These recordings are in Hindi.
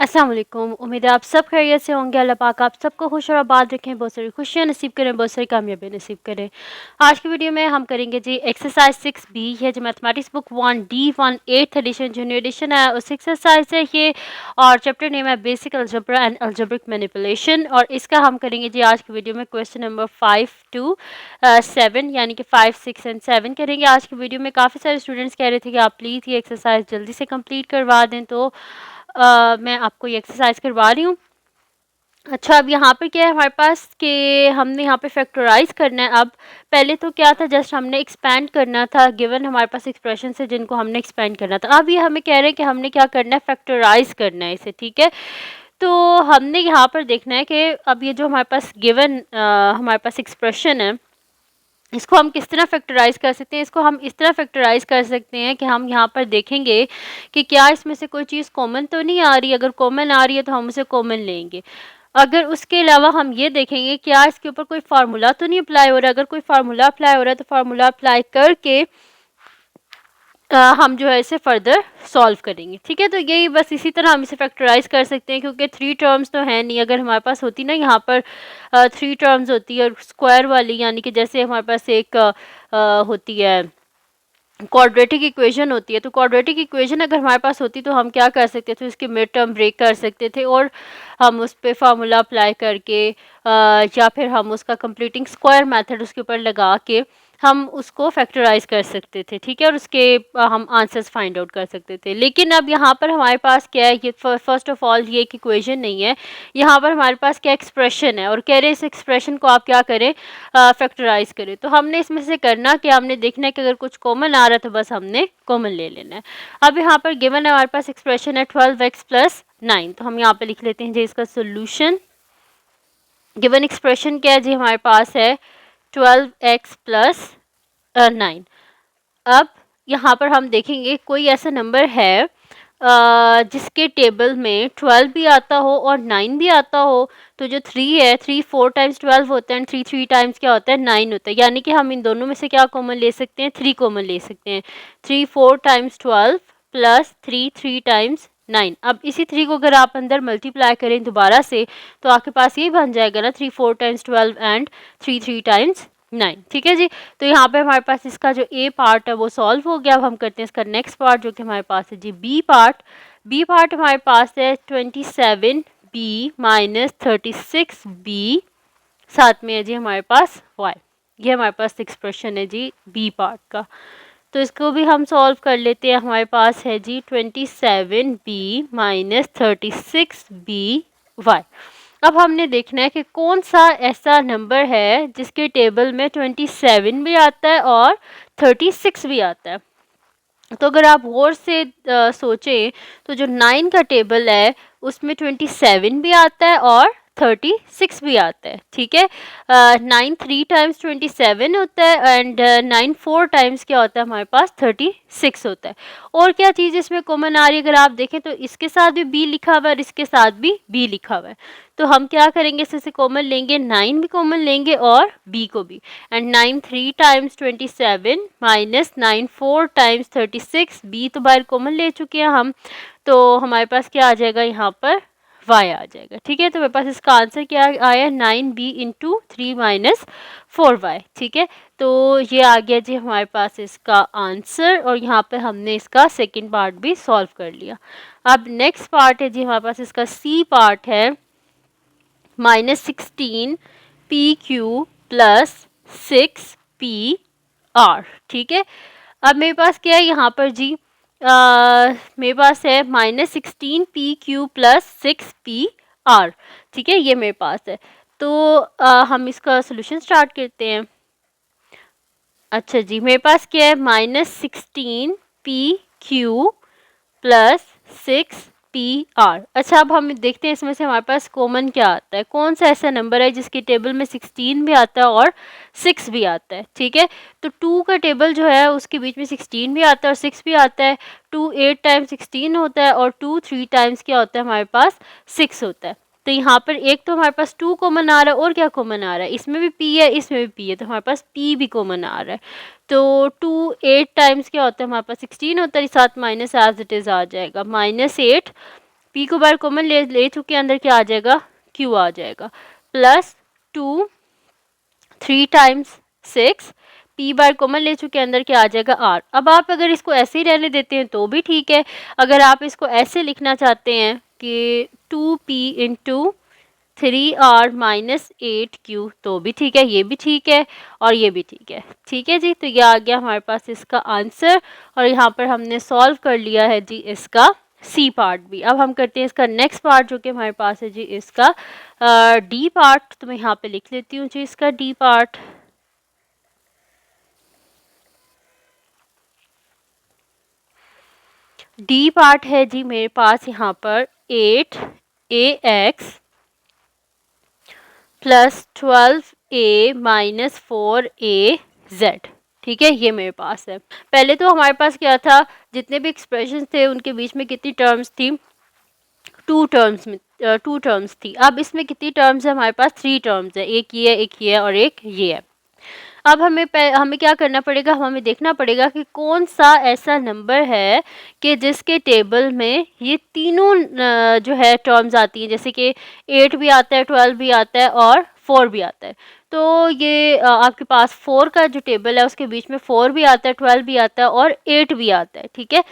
अस्सलाम वालेकुम। उम्मीद है आप सब खैरियत से होंगे। अल्लाह पाक आप सबको खुश और आबाद रखें, बहुत सारी खुशियाँ नसीब करें, बहुत सारी कामयाबी नसीब करें। आज की वीडियो में हम करेंगे जी एक्सरसाइज 6B है जो mathematics book 1D1 8th edition junior edition है, उस एक्सरसाइज है ये। और चैप्टर नेम है basic algebra and algebraic manipulation. और इसका हम करेंगे जी आज की वीडियो में क्वेश्चन नंबर 5 to 7 यानी कि 5, 6 एंड 7 करेंगे आज की वीडियो में। काफ़ी सारे स्टूडेंट्स कह रहे थे कि आप प्लीज़ ये एक्सरसाइज जल्दी से कंप्लीट करवा दें, तो मैं आपको ये एक्सरसाइज करवा रही हूँ। अच्छा, अब यहाँ पे क्या है हमारे पास कि हमने यहाँ पे फैक्टराइज करना है। अब पहले तो क्या था, जस्ट हमने एक्सपेंड करना था, गिवन हमारे पास एक्सप्रेशन से जिनको हमने एक्सपेंड करना था। अब ये हमें कह रहे हैं कि हमने क्या करना है, फैक्टराइज करना है इसे, ठीक है। तो हमने यहाँ पर देखना है कि अब ये जो हमारे पास गिवन हमारे पास एक्सप्रेशन है, इसको हम किस तरह फैक्टराइज कर सकते हैं। इसको हम इस तरह फैक्टराइज कर सकते हैं कि हम यहाँ पर देखेंगे कि क्या इसमें से कोई चीज़ कॉमन तो नहीं आ रही। अगर कॉमन आ रही है तो हम उसे कॉमन लेंगे। अगर उसके अलावा हम ये देखेंगे क्या इसके ऊपर कोई फार्मूला तो नहीं अप्लाई हो रहा। अगर कोई फार्मूला अप्लाई हो रहा है तो फार्मूला अप्लाई करके हम जो है इसे फर्दर सॉल्व करेंगे, ठीक है। तो यही बस इसी तरह हम इसे फैक्टराइज कर सकते हैं, क्योंकि 3 टर्म्स तो है नहीं। अगर हमारे पास होती ना यहाँ पर 3 टर्म्स होती है और स्क्वायर वाली, यानी कि जैसे हमारे पास एक होती है क्वाड्रेटिक इक्वेशन होती है, तो क्वाड्रेटिक इक्वेशन अगर हमारे पास होती तो हम क्या कर सकते थे, उसके मिड टर्म ब्रेक कर सकते थे और हम उस पर फार्मूला अप्लाई करके या फिर हम उसका कंप्लीटिंग स्क्वायर मेथड उसके ऊपर लगा के हम उसको फैक्टराइज कर सकते थे, ठीक है। और उसके हम आंसर्स फाइंड आउट कर सकते थे। लेकिन अब यहाँ पर हमारे पास क्या है, ये फर्स्ट ऑफ ऑल ये एक इक्वेशन नहीं है, यहाँ पर हमारे पास क्या एक्सप्रेशन है और कह रहे हैं इस एक्सप्रेशन को आप क्या करें, फैक्टराइज करें। तो हमने इसमें से करना क्या, हमने देखना है कि अगर कुछ कॉमन आ रहा है तो बस हमने कॉमन ले लेना है। अब यहाँ पर गिवन है हमारे पास एक्सप्रेशन है 12x प्लस 9, तो हम यहाँ पे लिख लेते हैं जी इसका सोल्यूशन। गिवन एक्सप्रेशन क्या है जी, हमारे पास है 12x प्लस 9। अब यहाँ पर हम देखेंगे कोई ऐसा नंबर है जिसके टेबल में 12 भी आता हो और 9 भी आता हो। तो जो 3 है, 3 4 टाइम्स 12 होता है एंड 3 3 टाइम्स क्या होता है, 9 होता है। यानी कि हम इन दोनों में से क्या कॉमन ले सकते हैं, 3 कॉमन ले सकते हैं। 3 4 टाइम्स 12 प्लस 3 3 टाइम्स 9। अब इसी 3 को अगर आप अंदर मल्टीप्लाई करें दोबारा से तो आपके पास ये बन जाएगा ना 3 4 टाइम्स 12 एंड 3 3 टाइम्स 9, ठीक है जी। तो यहाँ पे हमारे पास इसका जो ए पार्ट है वो सॉल्व हो गया। अब हम करते हैं इसका नेक्स्ट पार्ट जो कि हमारे पास है जी बी पार्ट। बी पार्ट हमारे पास है 27b माइनस 36b, साथ में है जी हमारे पास y। ये हमारे पास एक्सप्रेशन है जी बी पार्ट का। तो इसको भी हम सॉल्व कर लेते हैं। हमारे पास है जी 27b माइनस 36by। अब हमने देखना है कि कौन सा ऐसा नंबर है जिसके टेबल में 27 भी आता है और 36 भी आता है। तो अगर आप गौर से सोचें तो जो 9 का टेबल है उसमें 27 भी आता है और 36 भी आता है, ठीक है। 9 3 टाइम्स 27 होता है एंड 9 4 टाइम्स क्या होता है हमारे पास 36 होता है। और क्या चीज़ इसमें कॉमन आ रही है, अगर आप देखें तो इसके साथ भी बी लिखा हुआ है और इसके साथ भी बी लिखा हुआ है। तो हम क्या करेंगे, इससे कॉमन लेंगे, 9 भी कॉमन लेंगे और बी को भी। And 9 3 times 27 minus 9 4 times 36, B तो बाहर कॉमन ले चुके हैं हम, तो हमारे पास क्या आ जाएगा यहाँ पर y आ जाएगा, ठीक है। तो मेरे पास इसका आंसर क्या आया, 9b इंटू 3 माइनस 4y, ठीक है। तो ये आ गया जी हमारे पास इसका आंसर और यहाँ पे हमने इसका सेकंड पार्ट भी सॉल्व कर लिया। अब नेक्स्ट पार्ट है जी हमारे पास इसका सी पार्ट है -16pq प्लस 6pr, ठीक है। अब मेरे पास क्या है यहाँ पर जी, मेरे पास है -16pq प्लस 6pr, ठीक है, ये मेरे पास है। तो हम इसका सोल्यूशन स्टार्ट करते हैं। अच्छा जी, मेरे पास क्या है, -16pq प्लस 6pr। अच्छा, अब हम देखते हैं इसमें से हमारे पास कॉमन क्या आता है, कौन सा ऐसा नंबर है जिसके टेबल में 16 भी आता है और 6 भी आता है, ठीक है। तो 2 का टेबल जो है उसके बीच में 16 भी आता है और 6 भी आता है। 2 8 टाइम्स 16 होता है और 2 3 टाइम्स क्या होता है हमारे पास 6 होता है। तो यहाँ पर एक तो हमारे पास 2 कॉमन आ रहा है और क्या कॉमन आ रहा है, इसमें भी p है इसमें भी p है, तो हमारे पास p भी कॉमन आ रहा है। तो 2 8 टाइम्स क्या होता है हमारे पास 16 होता है, साथ माइनस एज इट इज़ आ जाएगा, -8 p को बाहर कॉमन ले चुके हैं, अंदर क्या आ जाएगा, q आ जाएगा, प्लस 2 3 टाइम्स 6, p बार कॉमन ले चुके हैं, अंदर क्या आ जाएगा r। अब आप अगर इसको ऐसे ही रहने देते हैं तो भी ठीक है, अगर आप इसको ऐसे लिखना चाहते हैं कि 2p into 3r minus 8q तो भी ठीक है, ये भी ठीक है और ये भी ठीक है। ठीक है जी, तो ये आ गया हमारे पास इसका आंसर, और यहाँ पर हमने सॉल्व कर लिया है जी इसका सी पार्ट भी। अब हम करते हैं इसका नेक्स्ट पार्ट जो कि हमारे पास है जी इसका डी पार्ट। तो मैं यहाँ पे लिख लेती हूँ जी इसका डी पार्ट। डी पार्ट है जी मेरे पास यहाँ पर 8ax plus 12a minus 4az। ठीक है, ये मेरे पास है। पहले तो हमारे पास क्या था, जितने भी एक्सप्रेशन थे उनके बीच में कितनी टर्म्स थी, टू टर्म्स थी। अब इसमें कितनी टर्म्स है हमारे पास, 3 टर्म्स है, एक ये है, एक ये है और एक ये है। अब हमें क्या करना पड़ेगा, हमें देखना पड़ेगा कि कौन सा ऐसा नंबर है कि जिसके टेबल में ये तीनों जो है टर्म्स आती हैं, जैसे कि 8 भी आता है, 12 भी आता है और 4 भी आता है। तो ये आपके पास 4 का जो टेबल है उसके बीच में 4 भी आता है, 12 भी आता है और 8 भी आता है। ठीक है,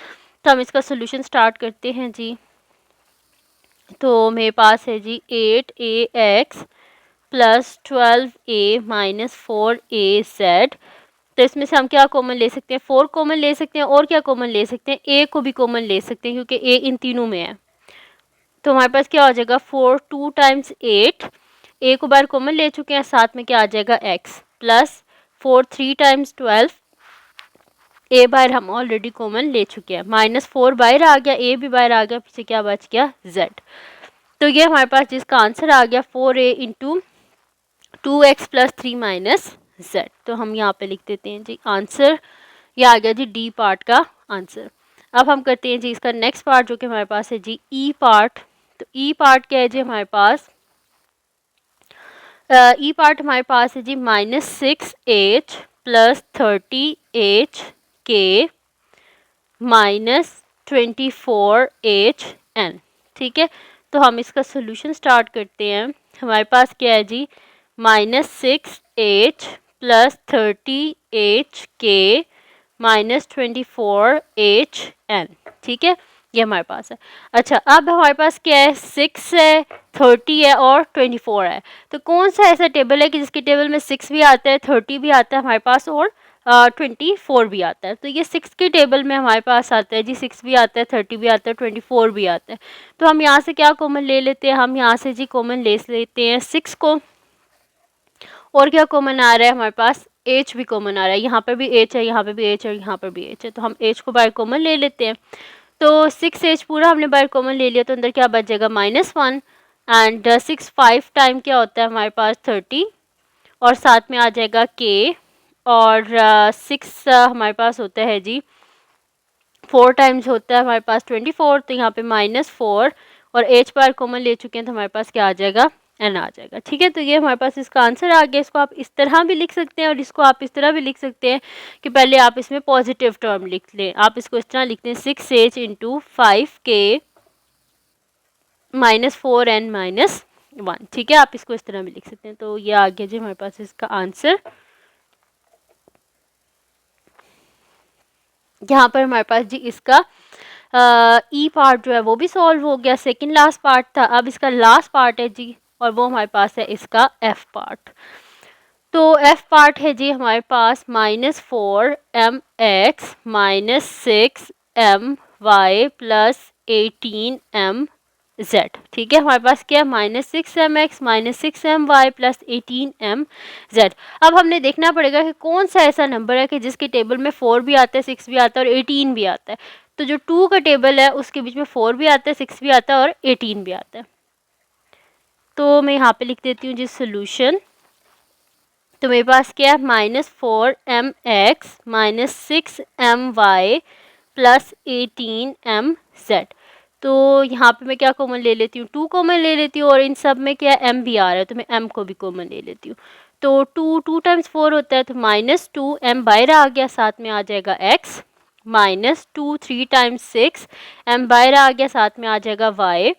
तो हम इसका सोल्यूशन स्टार्ट करते हैं जी। तो मेरे पास है जी 8ax plus 12a minus 4az। तो इसमें से हम क्या कॉमन ले सकते हैं, 4 कॉमन ले सकते हैं, और क्या कॉमन ले सकते हैं, a को भी कॉमन ले सकते हैं क्योंकि a इन तीनों में है। तो हमारे पास क्या हो जाएगा, 4 2 टाइम्स 8, a को बाहर कॉमन ले चुके हैं, साथ में क्या आ जाएगा x, प्लस 4 3 टाइम्स 12, a बाहर हम ऑलरेडी कॉमन ले चुके हैं, माइनस 4 बाहर आ गया, a भी बाहर आ गया, पीछे क्या बच गया z। तो ये हमारे पास जिसका आंसर आ गया 4a into 2x plus 3 minus z। तो हम यहाँ पे लिख देते हैं जी आंसर, ये आ गया जी डी पार्ट का आंसर। अब हम करते हैं जी इसका नेक्स्ट पार्ट जो कि हमारे पास है जी ई पार्ट। तो ई पार्ट क्या है जी हमारे पास, ई पार्ट हमारे पास है जी -6h प्लस 30h के माइनस 24hn। ठीक है, तो हम इसका सोल्यूशन स्टार्ट करते हैं। हमारे पास क्या है जी, -6h प्लस 30h के माइनस 24hn। ठीक है, ये हमारे पास है। अच्छा, अब हमारे पास क्या है, 6 है, 30 है और 24 है। तो कौन सा ऐसा टेबल है कि जिसके टेबल में 6 भी आता है, 30 भी आता है हमारे पास और 24 भी आता है। तो ये 6 के टेबल में हमारे पास आता है जी, 6 भी आता है, 30 भी आता है, 24 भी आता है। तो हम यहाँ से क्या कॉमन ले लेते हैं, हम यहाँ से जी कॉमन ले लेते हैं 6 को, और क्या कॉमन आ रहा है हमारे पास, h भी कॉमन आ रहा है, यहाँ पर भी h है, यहाँ पर भी h है और यहाँ पर भी h है। तो हम h को बाहर कॉमन ले लेते हैं। तो 6h पूरा हमने बाहर कॉमन ले लिया, तो अंदर क्या बच जाएगा, -1 एंड 6 5 टाइम क्या होता है हमारे पास 30, और साथ में आ जाएगा k, और 6 हमारे पास होता है जी 4 टाइम्स होता है हमारे पास 24। तो यहाँ पे -4 और h बार कॉमन ले चुके हैं, तो हमारे पास क्या आ जाएगा, n आ जाएगा। ठीक है, तो ये हमारे पास इसका आंसर आ गया। इसको आप इस तरह भी लिख सकते हैं और इसको आप इस तरह भी लिख सकते हैं कि पहले आप इसमें पॉजिटिव टर्म लिख लें। आप इसको इस तरह लिखते हैं 6h into 5k minus 4n minus 1। ठीक है, आप इसको इस तरह भी लिख सकते हैं। तो ये आ गया जी हमारे पास इसका आंसर। यहाँ पर हमारे पास जी इसका ई पार्ट जो है वो भी सॉल्व हो गया, सेकंड लास्ट पार्ट था। अब इसका लास्ट पार्ट है जी, और वो हमारे पास है इसका एफ पार्ट। तो एफ पार्ट है जी हमारे पास -4mx minus 6my plus 18mz। ठीक है, हमारे पास क्या है, -6mx minus 6my plus 18mz। अब हमने देखना पड़ेगा कि कौन सा ऐसा नंबर है कि जिसके टेबल में 4 भी आता है, 6 भी आता है और 18 भी आता है। तो जो 2 का टेबल है उसके बीच में 4 भी आता है, 6 भी आता है और 18 भी आता है। तो मैं यहाँ पे लिख देती हूँ जी सोल्यूशन। तो मेरे पास क्या है, -4mx minus 6my plus 18mz। तो यहाँ पे मैं क्या कॉमन ले लेती हूँ, 2 कॉमन ले लेती हूँ, और इन सब में क्या m भी आ रहा है तो मैं m को भी कॉमन ले लेती हूँ। तो 2 टाइम्स 4 होता है, तो -2m बाहर आ गया, साथ में आ जाएगा x, माइनस 2 3 टाइम्स 6, m बाहर आ गया, साथ में आ जाएगा y,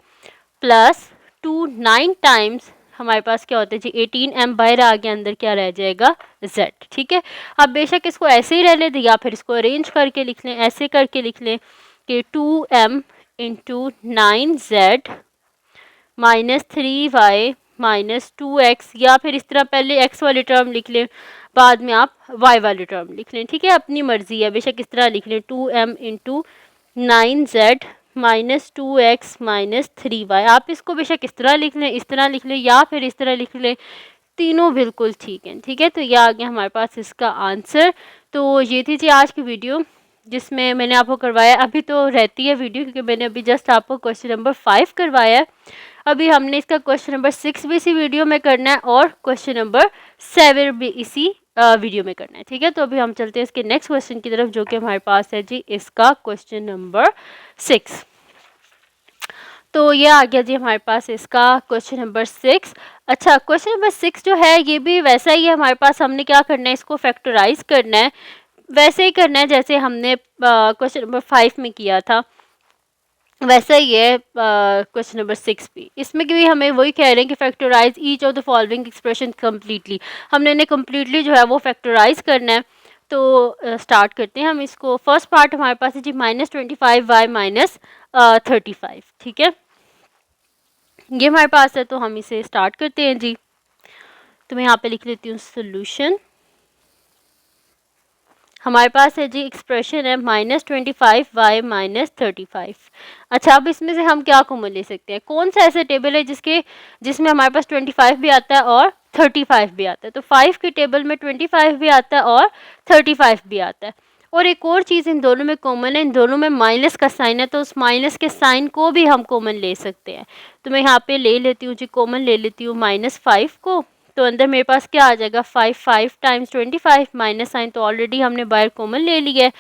प्लस 2 9 टाइम्स हमारे पास क्या होता है जी 18, m बाहर आ गया, अंदर क्या रह जाएगा z। ठीक है, अब बेशक इसको ऐसे ही रहने दें या फिर इसको अरेंज करके लिख लें, ऐसे करके लिख लें कि 2m into 9z minus 3y minus 2x, या फिर इस तरह पहले x वाली टर्म लिख लें, बाद में आप y वाली टर्म लिख लें। ठीक है, अपनी मर्जी है, बेशक इस तरह लिख लें 2m into 9z minus 2x minus 3y। आप इसको बेशक इस तरह लिख लें, इस तरह लिख लें या फिर इस तरह लिख लें, तीनों बिल्कुल ठीक हैं। ठीक है, तो ये आ गया हमारे पास इसका आंसर। तो ये थी जी आज की वीडियो जिसमें मैंने आपको करवाया, अभी तो रहती है वीडियो क्योंकि मैंने अभी जस्ट आपको क्वेश्चन नंबर 5 करवाया है। अभी हमने इसका क्वेश्चन नंबर 6 भी इसी वीडियो में करना है और क्वेश्चन नंबर 7 भी इसी वीडियो में करना है। ठीक है, तो अभी हम चलते हैं इसके नेक्स्ट क्वेश्चन की तरफ जो कि हमारे पास है जी इसका क्वेश्चन नंबर 6। तो ये आ गया जी हमारे पास इसका क्वेश्चन नंबर 6। अच्छा, क्वेश्चन नंबर 6 जो है ये भी वैसा ही है हमारे पास, हमने क्या करना है, इसको फैक्टराइज करना है, वैसे ही करना है जैसे हमने क्वेश्चन नंबर 5 में किया था, वैसा ही है क्वेश्चन नंबर 6 भी। इसमें भी हमें वही कह रहे हैं कि factorise each of the following expression completely, हमने इन्हें कम्प्लीटली जो है वो फैक्टराइज करना है। तो स्टार्ट करते हैं हम इसको। फर्स्ट पार्ट हमारे पास है जी -25y माइनस 35। ठीक है, ये हमारे पास है, तो हम इसे स्टार्ट करते हैं जी। तो मैं यहाँ पे लिख लेती हूँ सोल्यूशन। हमारे पास है जी एक्सप्रेशन है -25y माइनस 35। अच्छा, अब इसमें से हम क्या कॉमन ले सकते हैं, कौन सा ऐसा टेबल है जिसमें हमारे पास 25 भी आता है और 35 भी आता है। तो 5 के टेबल में 25 भी आता है और 35 भी आता है। और एक और चीज़ इन दोनों में कॉमन है, इन दोनों में माइनस का साइन है, तो उस माइनस के साइन को भी हम कॉमन ले सकते हैं। तो मैं यहाँ पे ले लेती हूँ जी, कॉमन ले लेती हूँ -5 को। तो अंदर मेरे पास क्या आ जाएगा 5 टाइम्स 25, माइनस साइन तो ऑलरेडी हमने बाहर कॉमन ले लिया है,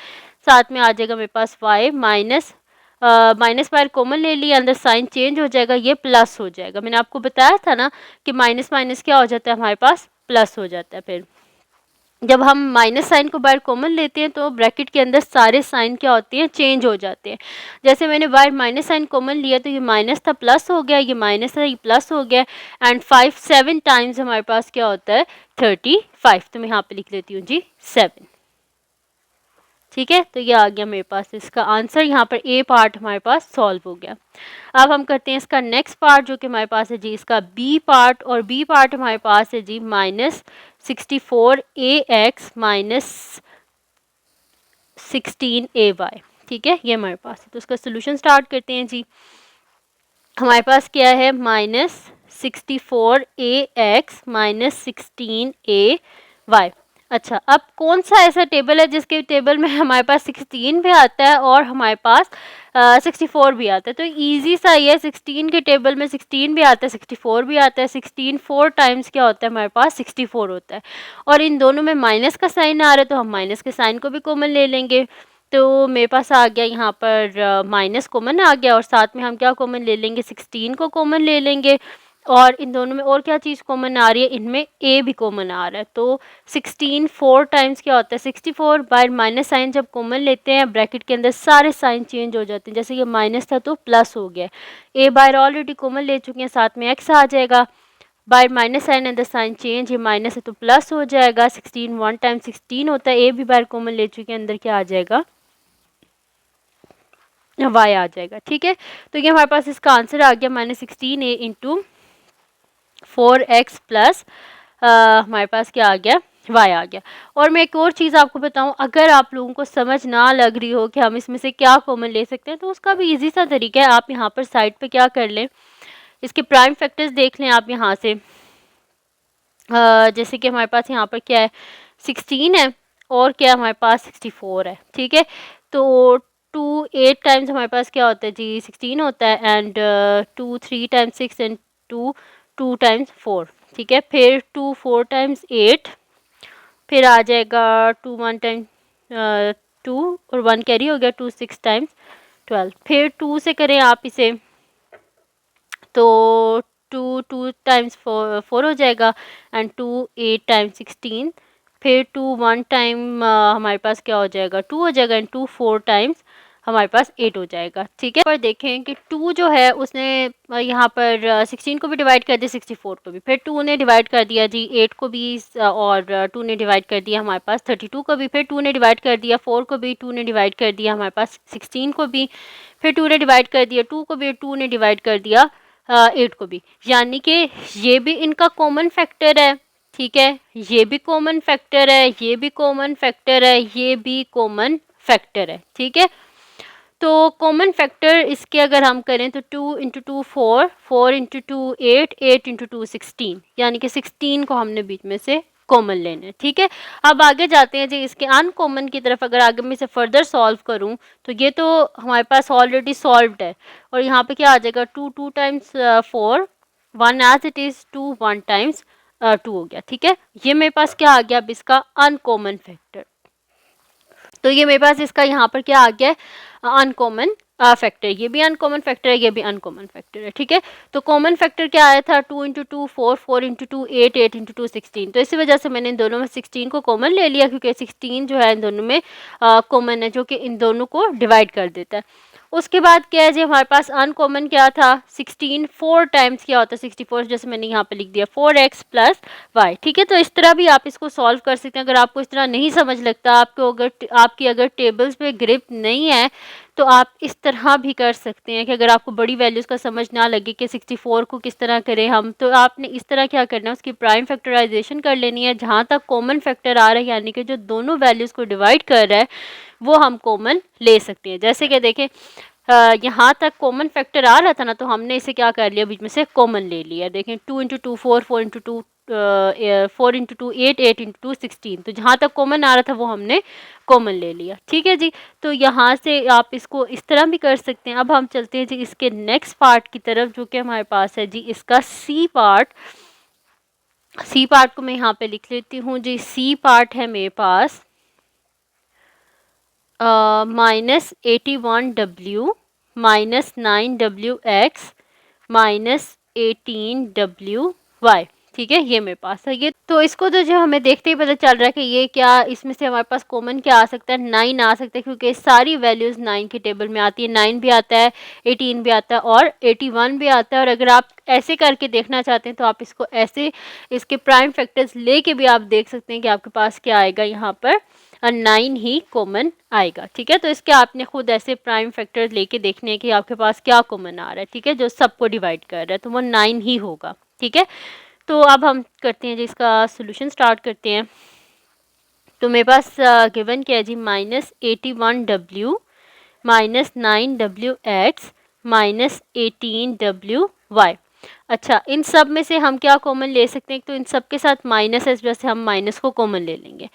साथ में आ जाएगा मेरे पास y माइनस माइनस बाहर कॉमन ले लिया, अंदर साइन चेंज हो जाएगा, ये प्लस हो जाएगा। मैंने आपको बताया था ना कि माइनस माइनस क्या हो जाता है हमारे पास, प्लस हो जाता है। फिर जब हम माइनस साइन को बाहर कॉमन लेते हैं तो ब्रैकेट के अंदर सारे साइन क्या होते हैं, चेंज हो जाते हैं। जैसे मैंने बाहर माइनस साइन कॉमन लिया तो ये माइनस था प्लस हो गया, ये माइनस था ये प्लस हो गया, एंड 5 7 टाइम्स हमारे पास क्या होता है 35। तो मैं यहाँ पे लिख लेती हूँ जी 7। ठीक है, तो ये आ गया मेरे पास इसका आंसर, यहाँ पर ए पार्ट हमारे पास सॉल्व हो गया। अब हम करते हैं इसका नेक्स्ट पार्ट जो कि हमारे पास है जी इसका बी पार्ट, और बी पार्ट हमारे पास है जी -64ax माइनस 16ay। ठीक है, ये हमारे पास है, तो उसका सोल्यूशन स्टार्ट करते हैं जी। हमारे पास क्या है -64ax माइनस 16ay। अच्छा, अब कौन सा ऐसा टेबल है जिसके टेबल में हमारे पास 16 भी आता है और हमारे पास 64 भी आता है। तो इजी सा ही है, 16 के टेबल में 16 भी आता है 64 भी आता है। 16 4 टाइम्स क्या होता है हमारे पास 64 होता है, और इन दोनों में माइनस का साइन आ रहा है तो हम माइनस के साइन को भी कॉमन ले लेंगे। तो मेरे पास आ गया यहाँ पर माइनस कॉमन आ गया, और साथ में हम क्या कॉमन ले लेंगे 16 को कॉमन ले लेंगे। और इन दोनों में और क्या चीज़ कॉमन आ रही है, इनमें ए भी कॉमन आ रहा है। तो 16 4 टाइम्स क्या होता है 64, बाहर माइनस साइन जब कॉमन लेते हैं ब्रैकेट के अंदर सारे साइन चेंज हो जाते हैं, जैसे ये माइनस था तो प्लस हो गया, ए बाहर ऑलरेडी कॉमन ले चुके हैं, साथ में एक्स आ जाएगा, बाय माइनस साइन अंदर साइन चेंज, ये माइनस है तो प्लस हो जाएगा। 16 1 टाइम 16 होता है, ए भी बाहर कॉमन ले चुके हैं, अंदर क्या आ जाएगा y आ जाएगा। ठीक है, तो ये हमारे पास इसका आंसर आ गया -16a इंटू 4x प्लस हमारे पास क्या आ गया y आ गया। और मैं एक और चीज़ आपको बताऊं, अगर आप लोगों को समझ ना लग रही हो कि हम इसमें से क्या कॉमन ले सकते हैं तो उसका भी इजी सा तरीका है। आप यहाँ पर साइड पे क्या कर लें, इसके प्राइम फैक्टर्स देख लें आप यहाँ से। जैसे कि हमारे पास यहाँ पर क्या है 16 है और क्या हमारे पास 64 है। ठीक है, तो 2 8 टाइम्स हमारे पास क्या होता है जी 16 होता है, एंड 2 3 टाइम्स 6 एंड 2 2 टाइम्स 4। ठीक है, फिर 2 4 टाइम्स 8, फिर आ जाएगा 2 1 टाइम 2 और 1 कैरी हो गया 2 6 टाइम्स 12। फिर 2 से करें आप इसे तो 2 2 टाइम्स 4 हो जाएगा, एंड 2 8 टाइम्स 16 फिर 2 1 टाइम हमारे पास क्या हो जाएगा 2 हो जाएगा, एंड 2 4 टाइम्स हमारे पास 8 हो जाएगा। ठीक है, पर देखें कि 2 जो है उसने यहाँ पर 16 को भी डिवाइड कर दिया, 64 को भी, फिर 2 ने डिवाइड कर दिया जी 8 को भी, और 2 ने डिवाइड कर दिया हमारे पास 32 को भी, फिर 2 ने डिवाइड कर दिया 4 को भी, 2 ने डिवाइड कर दिया हमारे पास 16 को भी, फिर 2 ने डिवाइड कर दिया 2 को भी, 2 ने डिवाइड कर दिया 8 को भी, यानी कि ये भी इनका कॉमन फैक्टर है। ठीक है, ये भी कॉमन फैक्टर है, ये भी कॉमन फैक्टर है, ये भी कॉमन फैक्टर है। ठीक है, तो कॉमन फैक्टर इसके अगर हम करें तो 2 इंटू 2 4, 4 इंटू 2 8, 8 इंटू 2 16, यानी कि 16 को हमने बीच में से कॉमन लेना है। ठीक है, अब आगे जाते हैं जी इसके अनकॉमन की तरफ। अगर आगे मैं इसे फर्दर सॉल्व करूं तो ये तो हमारे पास ऑलरेडी सॉल्व्ड है, और यहाँ पे क्या आ जाएगा 2 2 times 4, 1 as it is, 2 1 times 2 हो गया। ठीक है, ये मेरे पास क्या आ गया अब इसका अनकॉमन फैक्टर। तो ये मेरे पास इसका यहाँ पर क्या आ गया है अनकॉमन फैक्टर, ये भी अनकॉमन फैक्टर है, ये भी अनकॉमन फैक्टर है। ठीक है, तो कॉमन फैक्टर क्या आया था 2 इंटू 2 4, 4 इंटू 2 8, 8 इंटू 2 16, तो इसी वजह से मैंने इन दोनों में 16 को कॉमन ले लिया, क्योंकि 16 जो है इन दोनों में कॉमन है, जो कि इन दोनों को डिवाइड कर देता है। उसके बाद क्या है जी हमारे पास अनकॉमन क्या था 16, 4 टाइम्स क्या होता है 64, जैसे मैंने यहाँ पे लिख दिया 4x प्लस वाई। ठीक है, तो इस तरह भी आप इसको सॉल्व कर सकते हैं। अगर आपको इस तरह नहीं समझ लगता, आपको अगर आपकी अगर टेबल्स पे ग्रिप नहीं है, तो आप इस तरह भी कर सकते हैं कि अगर आपको बड़ी वैल्यूज़ का समझ ना लगे कि 64 को किस तरह करें हम, तो आपने इस तरह क्या करना है उसकी प्राइम फैक्टराइजेशन कर लेनी है, जहाँ तक कॉमन फैक्टर आ रहा है, यानी कि जो दोनों वैल्यूज़ को डिवाइड कर रहा है वो हम कॉमन ले सकते हैं। जैसे कि देखें यहाँ तक कॉमन फैक्टर आ रहा था ना, तो हमने इसे क्या कर लिया बीच में से कॉमन ले लिया। देखें 2 इंटू 2 4, 4 इंटू 2 4 इंटू 2 8, 8 इंटू 2 16, तो जहाँ तक कॉमन आ रहा था वो हमने कॉमन ले लिया। ठीक है जी, तो यहाँ से आप इसको इस तरह भी कर सकते हैं। अब हम चलते हैं जी इसके नेक्स्ट पार्ट की तरफ, जो कि हमारे पास है जी इसका सी पार्ट। सी पार्ट को मैं यहाँ पे लिख लेती हूँ जी। सी पार्ट है मेरे पास -81W -9WX -18WY। ठीक है, ये मेरे पास है। ये तो इसको तो जो हमें देखते ही पता चल रहा है कि ये क्या, इसमें से हमारे पास कॉमन क्या आ सकता है 9 आ सकता है, क्योंकि सारी वैल्यूज़ 9 की टेबल में आती है। 9 भी आता है, 18 भी आता है और 81 भी आता है। और अगर आप ऐसे करके देखना चाहते हैं तो आप इसको ऐसे इसके प्राइम फैक्टर्स लेके भी आप देख सकते हैं कि आपके पास क्या आएगा, यहाँ पर 9 ही कॉमन आएगा। ठीक है, तो इसके आपने खुद ऐसे प्राइम फैक्टर्स लेके देखने हैं कि आपके पास क्या कॉमन आ रहा है। ठीक है, जो सबको डिवाइड कर रहा है तो वो 9 ही होगा। ठीक है, तो अब हम करते हैं जी इसका सोल्यूशन स्टार्ट करते हैं। तो मेरे पास गिवन क्या है जी -81W -9WX -18WY। अच्छा, इन सब में से हम क्या कॉमन ले सकते हैं, तो इन सब के साथ माइनस है, इस वजह से हम माइनस को कॉमन ले लेंगे।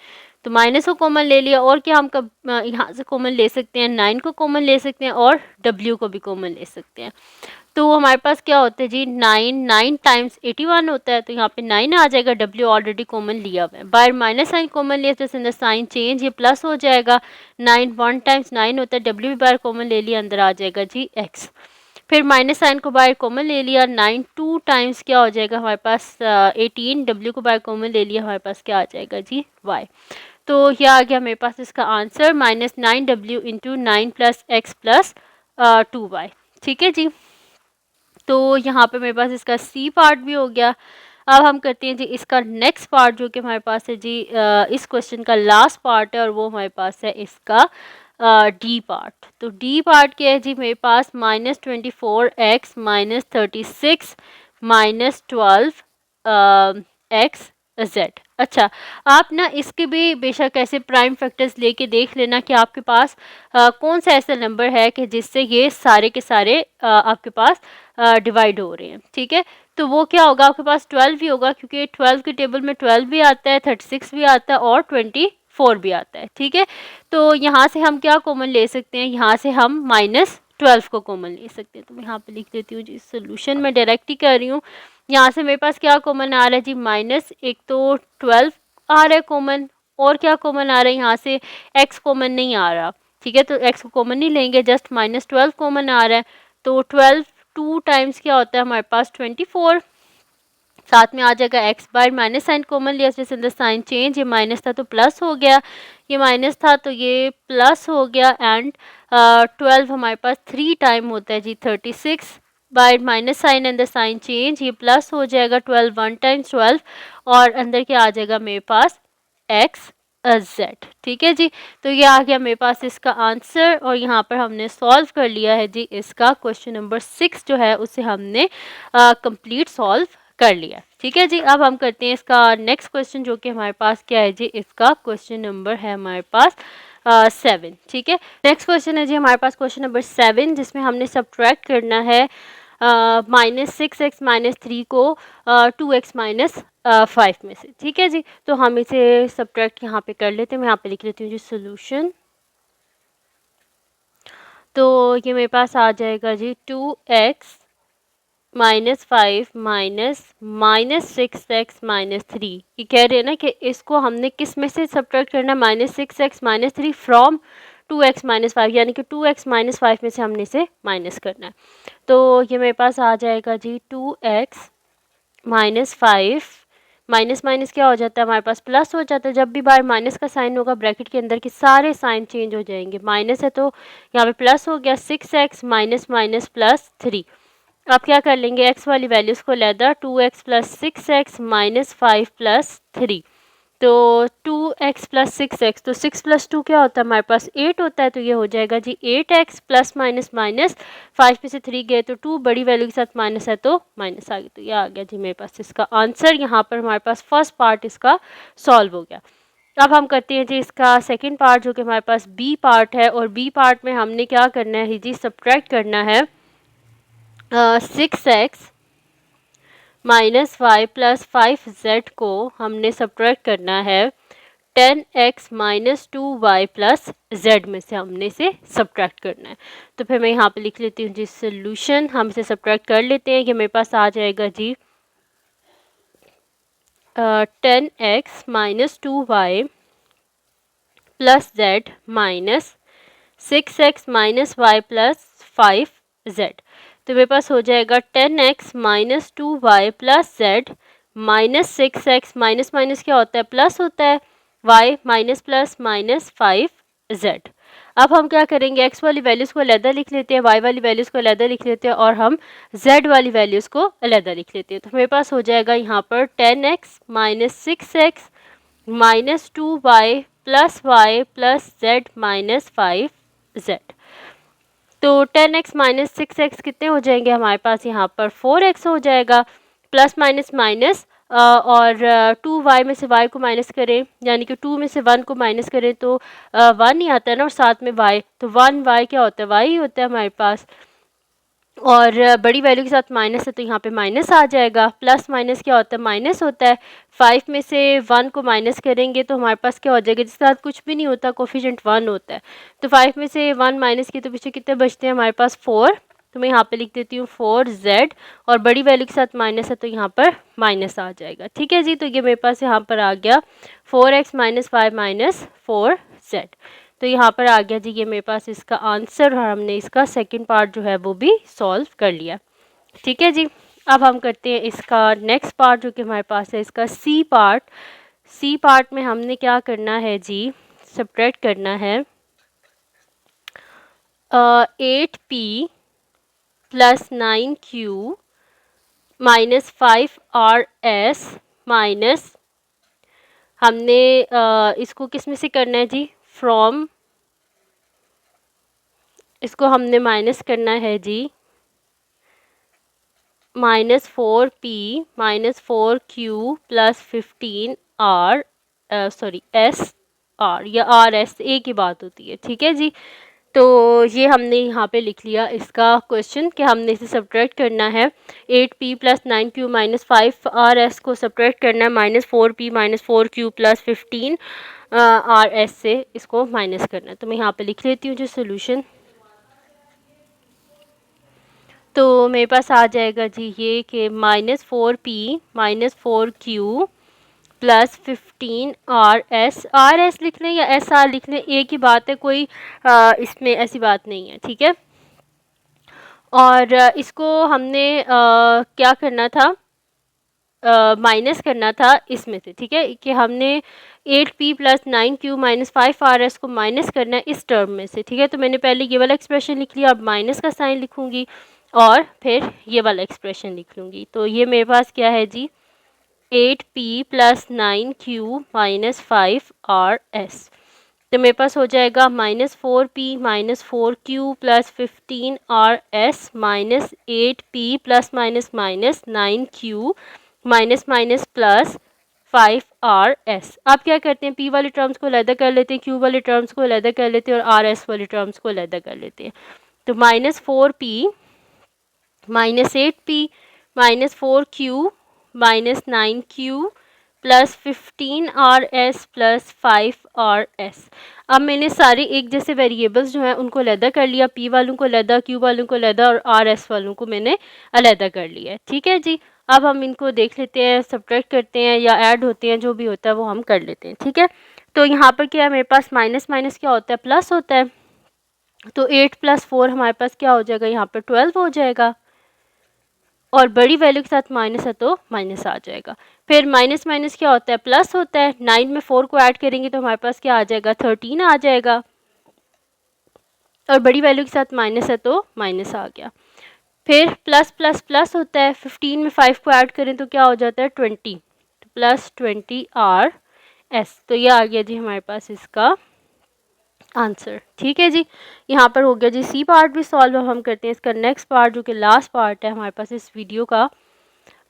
तो माइनस को कॉमन ले लिया, और क्या हम कब यहाँ से कॉमन ले सकते हैं 9 को कॉमन ले सकते हैं, और W को भी कॉमन ले सकते हैं। तो हमारे पास क्या होता है जी 9 टाइम्स 81 होता है, तो यहाँ पे 9 आ जाएगा, W ऑलरेडी कॉमन लिया हुआ है। बाहर माइनस साइन कॉमन लिया तो इसके साइन चेंज, ये प्लस हो जाएगा। 9 1 टाइम्स 9 होता है, W भी बाहर कॉमन ले लिया, अंदर आ जाएगा जी x। फिर माइनस साइन को बाहर कॉमन ले लिया, 9 2 टाइम्स क्या हो जाएगा हमारे पास 18, W को बाहर कॉमन ले लिया, हमारे पास क्या आ जाएगा जी y। तो यह आ गया मेरे पास इसका answer -9W into 9 plus x plus 2y। ठीक है जी, तो यहाँ पे मेरे पास इसका सी पार्ट भी हो गया। अब हम करते हैं जी इसका नेक्स्ट पार्ट, जो कि हमारे पास है जी इस क्वेश्चन का लास्ट पार्ट है, और वो हमारे पास है इसका डी पार्ट। तो डी पार्ट क्या है जी मेरे पास -24x -36 -12 x z। अच्छा, आप ना इसके भी बेशक ऐसे प्राइम फैक्टर्स लेके देख लेना कि आपके पास कौन सा ऐसा नंबर है कि जिससे ये सारे के सारे आपके पास डिवाइड हो रहे हैं। ठीक है, तो वो क्या होगा आपके पास 12 ही होगा, क्योंकि 12 की टेबल में 12 भी आता है, 36 भी आता है और 24 भी आता है। ठीक है, तो यहाँ से हम क्या कॉमन ले सकते हैं, यहाँ से हम -12 को कॉमन ले सकते हैं। तो मैं यहाँ पे लिख देती हूँ जी, सोल्यूशन में डायरेक्ट ही कर रही हूँ। यहाँ से मेरे पास क्या कॉमन आ रहा है जी माइनस, एक तो 12 आ रहा है कॉमन, और क्या कॉमन आ रहा है यहाँ से x कॉमन नहीं आ रहा। ठीक है, तो x को कॉमन नहीं लेंगे, जस्ट -12 कॉमन आ रहा है। तो 12 2 टाइम्स क्या होता है हमारे पास 24, साथ में आ जाएगा एक्स बार, माइनस साइन कॉमन लिया जैसे द साइन चेंज, ये माइनस था तो प्लस हो गया, ये माइनस था तो ये प्लस हो गया। एंड 12 हमारे पास 3 टाइम होता है जी 36 by minus sign and the sign change, ये प्लस हो जाएगा 12 1 टाइम्स 12 और अंदर क्या आ जाएगा मेरे पास एक्स जेड। ठीक है जी, तो ये आ गया मेरे पास इसका आंसर और यहाँ पर हमने सॉल्व कर लिया है जी इसका क्वेश्चन नंबर 6 जो है उसे हमने कंप्लीट सॉल्व कर लिया। ठीक है जी, अब हम करते हैं इसका नेक्स्ट क्वेश्चन जो कि हमारे पास क्या है जी, इसका क्वेश्चन नंबर है हमारे पास 7। ठीक है, नेक्स्ट क्वेश्चन है जी हमारे पास क्वेश्चन नंबर 7 जिसमें हमने सब्ट्रैक्ट करना है -6x-3 को 2x -5 में से। ठीक है जी, तो हम इसे सब्ट्रैक्ट यहाँ पे कर लेते हैं, मैं यहाँ पे लिख लेती हूँ जी सोल्यूशन। तो ये मेरे पास आ जाएगा जी 2x -5 -6x -3। ये कह रहे हैं ना कि इसको हमने किस में से सब्ट्रैक्ट करना है, -6x -3 फ्रॉम 2x -5, यानी कि 2x -5 में से हमने इसे माइनस करना है। तो ये मेरे पास आ जाएगा जी 2x -5 माइनस माइनस क्या हो जाता है हमारे पास प्लस हो जाता है। जब भी बाहर माइनस का साइन होगा ब्रैकेट के अंदर के सारे साइन चेंज हो जाएंगे, माइनस है तो यहाँ पे प्लस हो गया 6x -3। अब क्या कर लेंगे, एक्स वाली वैल्यूज़ को लेकर 2x + 6x -5 + 3। तो 2x + 6x, तो 6 + 2 क्या होता है हमारे पास 8 होता है, तो ये हो जाएगा जी 8x + -5 में से 3 गए तो 2 बड़ी वैल्यू के साथ माइनस है तो माइनस आ गया, तो ये आ गया जी मेरे पास इसका आंसर। यहाँ पर हमारे पास फर्स्ट पार्ट इसका सॉल्व हो गया। अब हम करते हैं जी इसका सेकेंड पार्ट जो कि हमारे पास बी पार्ट है, और बी पार्ट में हमने क्या करना है जी, सब्ट्रैक्ट करना है 6x -y + 5z को हमने सब्ट्रैक्ट करना है 10x - 2y + z में से, हमने इसे सब्ट्रैक्ट करना है। तो फिर मैं यहाँ पे लिख लेती हूँ जी सोल्यूशन, हम इसे सब्ट्रैक्ट कर लेते हैं कि मेरे पास आ जाएगा जी 10x - 2y + z -6x -y + 5z। तो मेरे पास हो जाएगा 10x - 2y + z -6x minus माइनस क्या होता है प्लस होता है, y minus plus minus 5z। अब हम क्या करेंगे, x वाली वैल्यूज़ को अलहदा लिख लेते हैं, y वाली वैल्यूज़ को अलहदा लिख लेते हैं और हम z वाली वैल्यूज़ को अलहदा लिख लेते हैं। तो मेरे पास हो जाएगा यहाँ पर 10x - 6x -2y + y + z -5z। तो 10x - 6x कितने हो जाएंगे हमारे पास, यहाँ पर 4x हो जाएगा, प्लस माइनस माइनस और 2y में से y को माइनस करें, यानी कि 2 में से 1 को माइनस करें तो 1 ही आता है ना, और साथ में y, तो 1y क्या होता है y ही होता है हमारे पास, और बड़ी वैल्यू के साथ माइनस है तो यहाँ पे माइनस आ जाएगा। प्लस माइनस क्या होता है माइनस होता है, 5 में से 1 को माइनस करेंगे तो हमारे पास क्या हो जाएगा, जिसके साथ कुछ भी नहीं होता कोफिशिएंट 1 होता है। तो 5 में से 1 माइनस किए तो पीछे कितने बचते हैं हमारे पास 4, तो मैं यहाँ पे लिख देती हूँ 4z, और बड़ी वैल्यू के साथ माइनस है तो यहाँ पर माइनस आ जाएगा। ठीक है जी, तो ये मेरे पास यहाँ पर आ गया 4x - 5 - 4z। तो यहाँ पर आ गया जी ये मेरे पास इसका आंसर, और हमने इसका सेकंड पार्ट जो है वो भी सॉल्व कर लिया। ठीक है जी, अब हम करते हैं इसका नेक्स्ट पार्ट जो कि हमारे पास है इसका सी पार्ट। सी पार्ट में हमने क्या करना है जी, सब्ट्रैक्ट करना है 8p + 9q - 5rs माइनस, हमने इसको किस में से करना है जी, फ्रॉम, इसको हमने माइनस करना है जी -4p - 4q + 15r, sorry s r या r s एक ही बात होती है। ठीक है जी, तो ये हमने यहाँ पे लिख लिया इसका क्वेश्चन कि हमने इसे सब्ट्रैक्ट करना है 8p + 9q - 5rs को सब्ट्रैक्ट करना है -4p - 4q + 15 rs से इसको माइनस करना है। तो मैं यहाँ पे लिख लेती हूँ जो सोल्यूशन। तो मेरे पास आ जाएगा जी ये कि -4p - 4q + 15rs, rs लिख लें या sr लिख लें एक ही बात है, कोई इसमें ऐसी बात नहीं है। ठीक है, और इसको हमने क्या करना था, माइनस करना था इसमें से, ठीक है, कि हमने 8p plus 9q minus 5rs को माइनस करना है इस टर्म में से, ठीक है। तो मैंने पहले ये वाला एक्सप्रेशन लिख लिया, अब माइनस का साइन लिखूंगी और फिर ये वाला एक्सप्रेशन लिख लूँगी। तो ये मेरे पास क्या है जी, 8p plus 9q minus 5rs। तो मेरे पास हो जाएगा -4p minus 4q plus 15rs minus 8p plus minus minus 9q minus minus plus 5rs। अब क्या करते हैं, p वाली टर्म्स को अलग कर लेते हैं, q वाली टर्म्स को अलग कर लेते हैं और rs वाली टर्म्स को अलग कर लेते हैं। तो -4p minus 8p minus 4q minus 9q plus 15rs plus 5rs। अब मैंने सारे एक जैसे वेरिएबल्स जो हैं उनको अलहदा कर लिया, p वालों को अलहदा, q वालों को अलहदा और rs वालों को मैंने अलहदा कर लिया है, ठीक है जी। अब हम इनको देख लेते हैं, सब्ट्रैक्ट करते हैं या ऐड होते हैं, जो भी होता है वो हम कर लेते हैं, ठीक है। तो यहाँ पर क्या है, मेरे पास माइनस माइनस क्या होता है, प्लस होता है। तो 8 प्लस 4 हमारे पास क्या हो जाएगा, यहाँ पर 12 हो जाएगा और बड़ी वैल्यू के साथ माइनस है तो माइनस आ जाएगा। फिर माइनस माइनस क्या होता है, प्लस होता है। 9 में 4 को ऐड करेंगे तो हमारे पास क्या आ जाएगा, 13 आ जाएगा और बड़ी वैल्यू के साथ माइनस है तो माइनस आ गया। फिर प्लस प्लस प्लस होता है, 15 में 5 को ऐड करें तो क्या हो जाता है, 20, तो प्लस 20rs। तो ये आ गया जी हमारे पास इसका आंसर, ठीक है जी। यहाँ पर हो गया जी सी पार्ट भी सॉल्व। अब हम करते हैं इसका नेक्स्ट पार्ट, जो कि लास्ट पार्ट है हमारे पास इस वीडियो का।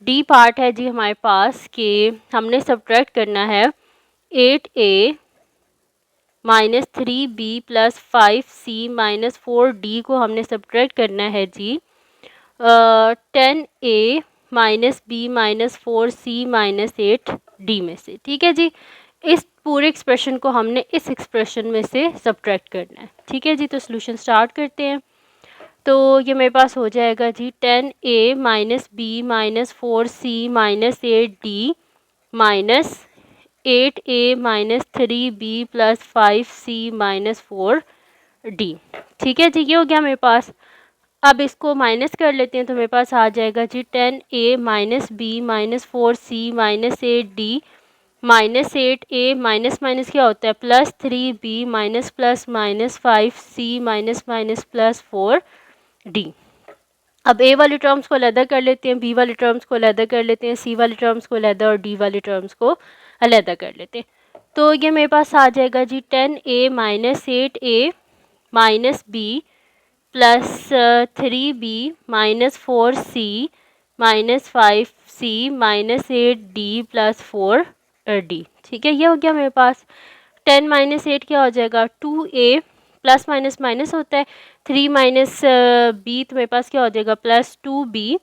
डी पार्ट है जी हमारे पास कि हमने सब्ट्रैक्ट करना है 8a minus 3b plus 5c minus 4d को हमने सब्ट्रैक्ट करना है जी 10a minus b minus 4c minus 8d में से, ठीक है जी। इस पूरे एक्सप्रेशन को हमने इस एक्सप्रेशन में से सब्ट्रैक्ट करना है, ठीक है जी। तो सोल्यूशन स्टार्ट करते हैं। तो ये मेरे पास हो जाएगा जी 10a minus B minus 4c minus 8d minus 8a minus 3b plus 5c minus 4d, ठीक है जी। ये हो गया मेरे पास। अब इसको माइनस कर लेते हैं तो मेरे पास आ जाएगा जी 10a minus B minus 4c minus 8d minus 8a माइनस माइनस क्या होता है, plus 3b minus plus minus 5c minus minus plus 4d। अब a वाली टर्म्स को अलहदा कर लेते हैं, b वाली टर्म्स को अलहदा कर लेते हैं, c वाली टर्म्स को अलहदा और d वाली टर्म्स को अलहदा कर लेते हैं। तो ये मेरे पास आ जाएगा जी 10a minus 8a minus b plus 3b minus 4c minus 5c minus 8d plus 4d, ठीक है। ये हो गया मेरे पास। 10 माइनस 8 क्या हो जाएगा, 2a प्लस माइनस माइनस होता है, 3 माइनस b तो मेरे पास क्या हो जाएगा, plus 2b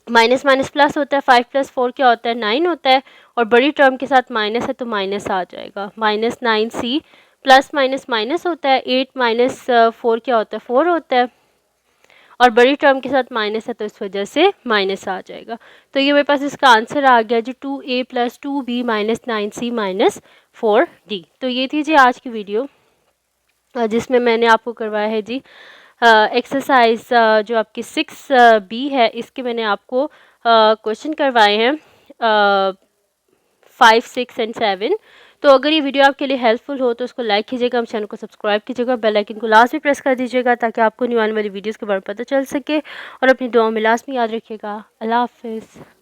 minus minus plus होता है, 5 प्लस 4 क्या होता है, 9 होता है और बड़ी टर्म के साथ माइनस है तो माइनस आ जाएगा, minus 9c plus minus minus होता है, 8 माइनस 4 क्या होता है, 4 होता है और बड़ी टर्म के साथ माइनस है तो इस वजह से माइनस आ जाएगा। तो ये मेरे पास इसका आंसर आ गया जी 2a plus 2b minus 9c minus 4d। तो ये थी जी आज की वीडियो जिसमें मैंने आपको करवाया है जी एक्सरसाइज जो आपकी 6b है, इसके मैंने आपको क्वेश्चन करवाए हैं 5, 6 एंड 7। तो अगर ये वीडियो आपके लिए हेल्पफुल हो तो उसको लाइक कीजिएगा, हम चैनल को सब्सक्राइब कीजिएगा, बेल आइकन को लास्ट भी प्रेस कर दीजिएगा ताकि आपको न्यू आने वाली वीडियोस के बारे में पता चल सके और अपनी दुआओं में लास्ट में याद रखिएगा। अल्लाह हाफिज़।